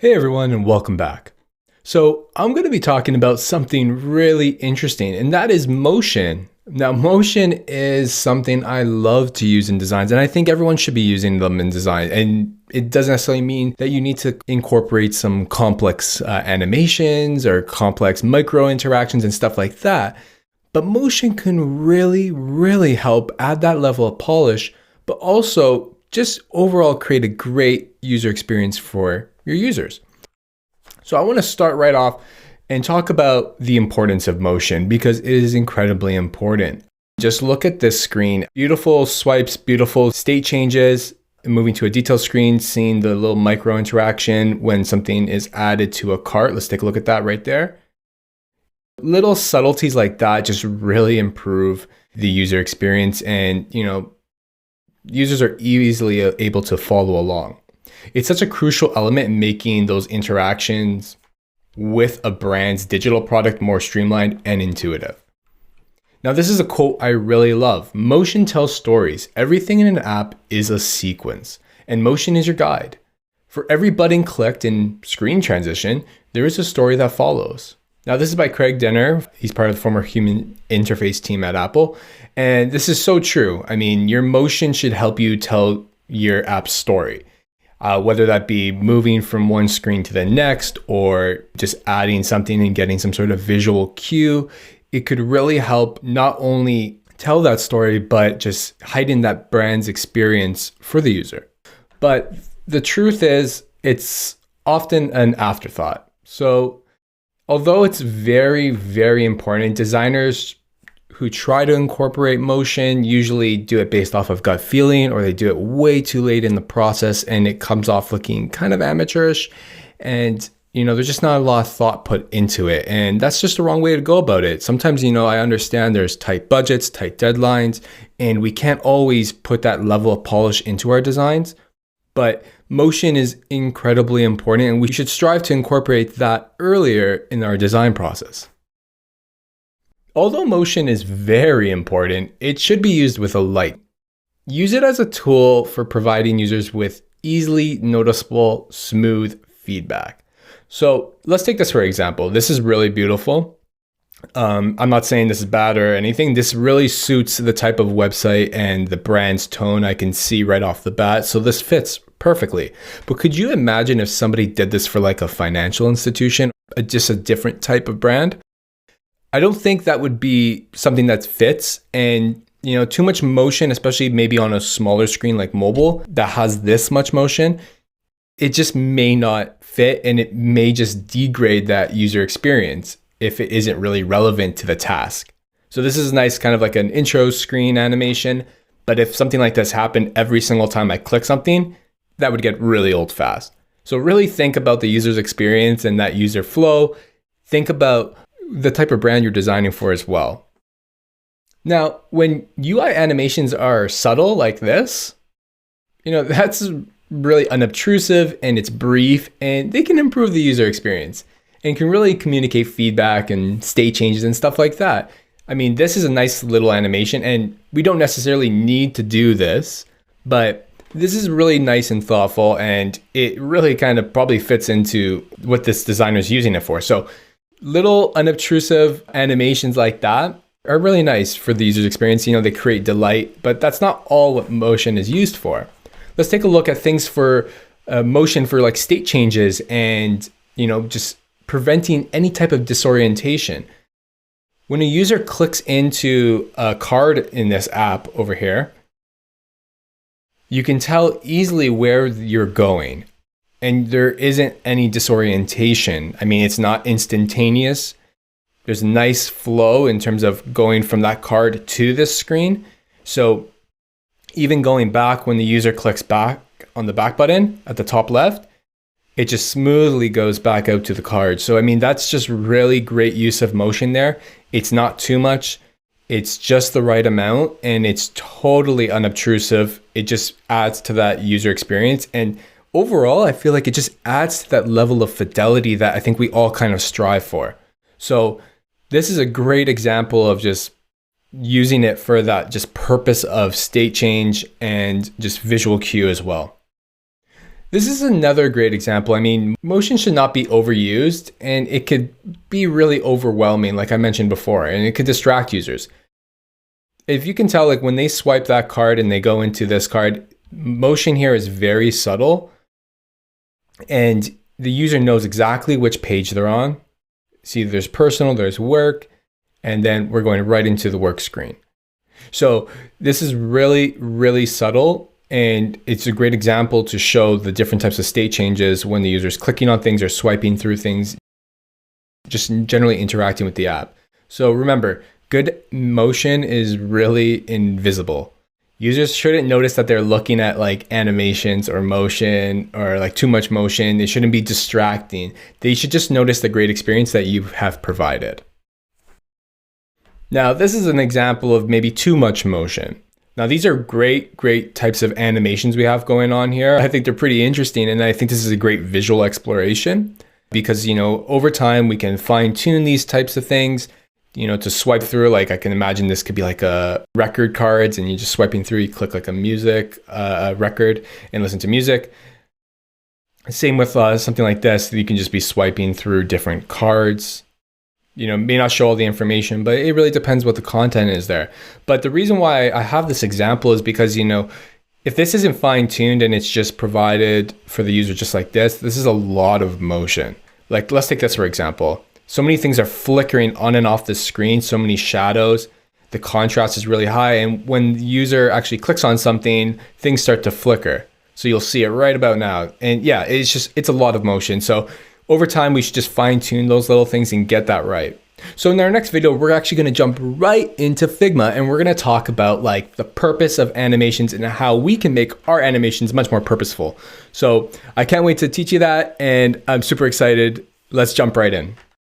Hey everyone, and welcome back. So I'm going to be talking about something really interesting, and that is motion. Now, motion is something I love to use in designs, and I think everyone should be using them in design. And it doesn't necessarily mean that you need to incorporate some complex animations or complex micro interactions and stuff like that. But motion can really help add that level of polish, but also just overall create a great user experience for your users. So I want to start right off and talk about the importance of motion because it is incredibly important. Just look at this screen. Beautiful swipes, beautiful state changes, moving to a detail screen, seeing the little micro interaction when something is added to a cart. Let's take a look at that right there. Little subtleties like that just really improve the user experience, and users are easily able to follow along. It's such a crucial element in making those interactions with a brand's digital product more streamlined and intuitive. Now, this is a quote I really love. Motion tells stories. Everything in an app is a sequence, and motion is your guide. For every button clicked and screen transition, there is a story that follows. Now, this is by Craig Denner. He's part of the former human interface team at Apple. And this is so true. I mean, your motion should help you tell your app's story. Whether that be moving from one screen to the next or just adding something and getting some sort of visual cue, it could really help not only tell that story, but just heighten that brand's experience for the user. But the truth is, it's often an afterthought. So although it's very important, designers who try to incorporate motion usually do it based off of gut feeling, or they do it way too late in the process and it comes off looking kind of amateurish. And, there's just not a lot of thought put into it. And that's just the wrong way to go about it. Sometimes, I understand there's tight budgets, tight deadlines, and we can't always put that level of polish into our designs. But motion is incredibly important, and we should strive to incorporate that earlier in our design process. Although motion is very important, it should be used with a light. Use it as a tool for providing users with easily noticeable, smooth feedback. So let's take this for example. This is really beautiful. I'm not saying this is bad or anything. This really suits the type of website and the brand's tone I can see right off the bat. So this fits perfectly. But could you imagine if somebody did this for like a financial institution, just a different type of brand? I don't think that would be something that fits. And, too much motion, especially maybe on a smaller screen like mobile that has this much motion, it just may not fit, and it may just degrade that user experience if it isn't really relevant to the task. So this is nice, kind of like an intro screen animation. But if something like this happened every single time I click something, that would get really old fast. So really think about the user's experience and that user flow. Think about the type of brand you're designing for as well. Now, when UI animations are subtle like this, that's really unobtrusive and it's brief, and they can improve the user experience and can really communicate feedback and state changes and stuff like that. I mean, this is a nice little animation, and we don't necessarily need to do this, but this is really nice and thoughtful, and it really kind of probably fits into what this designer is using it for. So little unobtrusive animations like that are really nice for the user's experience. They create delight, but that's not all what motion is used for. Let's take a look at things for motion for like state changes and, just preventing any type of disorientation. When a user clicks into a card in this app over here, you can tell easily where you're going. And there isn't any disorientation. I mean, it's not instantaneous. There's nice flow in terms of going from that card to this screen. So even going back when the user clicks back on the back button at the top left, it just smoothly goes back out to the card. So, I mean, that's just really great use of motion there. It's not too much. It's just the right amount, and it's totally unobtrusive. It just adds to that user experience. And overall, I feel like it just adds to that level of fidelity that I think we all kind of strive for. So this is a great example of just using it for that just purpose of state change and just visual cue as well. This is another great example. I mean, motion should not be overused and it could be really overwhelming, like I mentioned before, and it could distract users. If you can tell, like when they swipe that card and they go into this card, motion here is very subtle and the user knows exactly which page they're on. See, there's personal, there's work, and then we're going right into the work screen. So this is really, really subtle. And it's a great example to show the different types of state changes when the user is clicking on things or swiping through things, just generally interacting with the app. So remember, good motion is really invisible. Users shouldn't notice that they're looking at like animations or motion or like too much motion. They shouldn't be distracting. They should just notice the great experience that you have provided. Now, this is an example of maybe too much motion. Now, these are great types of animations we have going on here. I think they're pretty interesting, and I think this is a great visual exploration because, over time we can fine tune these types of things, to swipe through. Like I can imagine this could be like a record cards and you're just swiping through, you click like a music record and listen to music. Same with something like this, that you can just be swiping through different cards. May not show all the information, but it really depends what the content is there. But the reason why I have this example is because, if this isn't fine-tuned and it's just provided for the user just like this is a lot of motion. Like, let's take this for example. So many things are flickering on and off the screen, so many shadows. The contrast is really high. And when the user actually clicks on something, things start to flicker. So you'll see it right about now. And yeah, it's a lot of motion. So over time, we should just fine tune those little things and get that right. So in our next video, we're actually going to jump right into Figma and we're going to talk about like the purpose of animations and how we can make our animations much more purposeful. So I can't wait to teach you that and I'm super excited. Let's jump right in.